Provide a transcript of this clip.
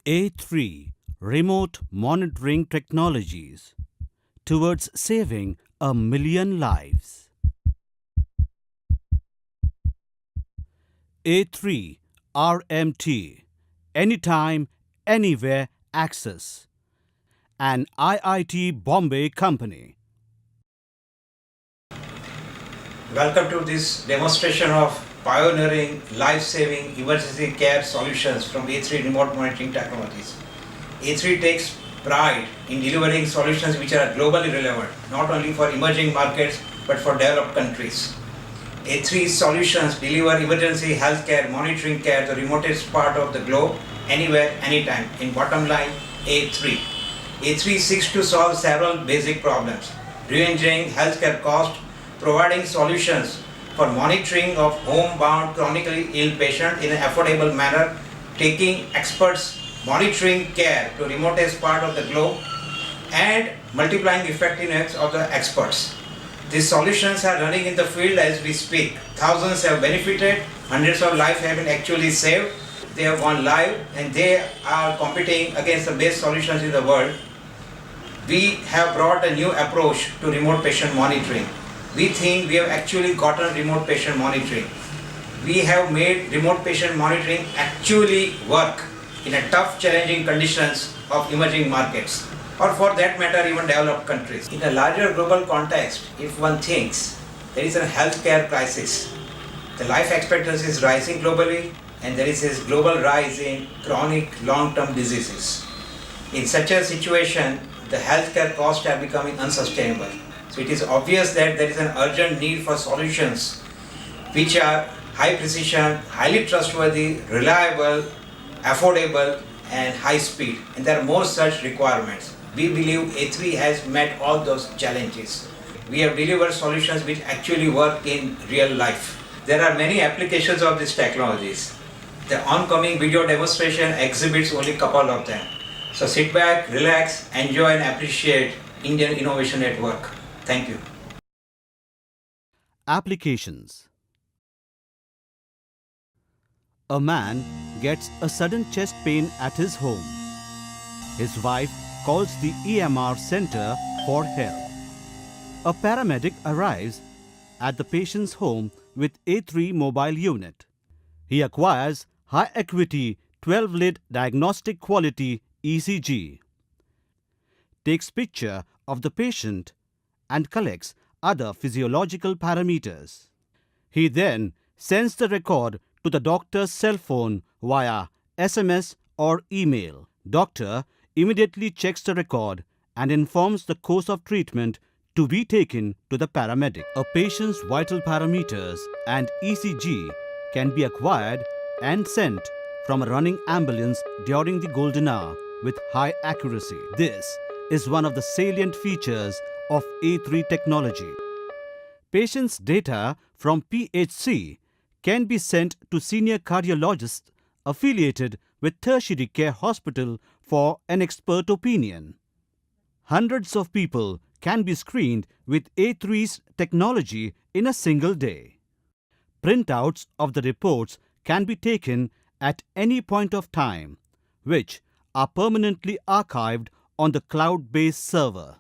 A3 Remote Monitoring Technologies towards saving a million lives. A3 RMT Anytime, Anywhere Access, an IIT Bombay company. Welcome to this demonstration of pioneering life-saving emergency care solutions from A3 Remote Monitoring Technologies. A3 takes pride in delivering solutions which are globally relevant, not only for emerging markets but for developed countries. A3 solutions deliver emergency healthcare monitoring care to the remotest part of the globe, anywhere, anytime. In bottom line, A3. A3 seeks to solve several basic problems, reducing healthcare costs, providing solutions for monitoring of homebound chronically ill patients in an affordable manner, taking experts monitoring care to remotest part of the globe, and multiplying effectiveness of the experts. These solutions are running in the field as we speak. Thousands have benefited, hundreds of lives have been actually saved. They have gone live and they are competing against the best solutions in the world. We have brought a new approach to remote patient monitoring. We think we have actually gotten remote patient monitoring. We have made remote patient monitoring actually work in a tough, challenging conditions of emerging markets, or for that matter, even developed countries. In a larger global context, if one thinks there is a healthcare crisis, the life expectancy is rising globally, and there is this global rise in chronic long-term diseases. In such a situation, the healthcare costs are becoming unsustainable. So it is obvious that there is an urgent need for solutions which are high precision, highly trustworthy, reliable, affordable, and high speed. And there are more such requirements. We believe A3 has met all those challenges. We have delivered solutions which actually work in real life. There are many applications of these technologies. The oncoming video demonstration exhibits only a couple of them. So sit back, relax, enjoy and appreciate Indian Innovation at Work. Thank you. Applications. A man gets a sudden chest pain at his home. His wife calls the EMR center for help. A paramedic arrives at the patient's home with A3 mobile unit. He acquires high acuity 12-lead diagnostic quality ECG, takes picture of the patient and collects other physiological parameters. He then sends the record to the doctor's cell phone via SMS or email. Doctor immediately checks the record and informs the course of treatment to be taken to the paramedic. A patient's vital parameters and ECG can be acquired and sent from a running ambulance during the golden hour with high accuracy. This is one of the salient features of A3 technology. Patients' data from PHC can be sent to senior cardiologists affiliated with tertiary care hospital for an expert opinion. Hundreds of people can be screened with A3's technology in a single day. Printouts of the reports can be taken at any point of time, which are permanently archived on the cloud-based server.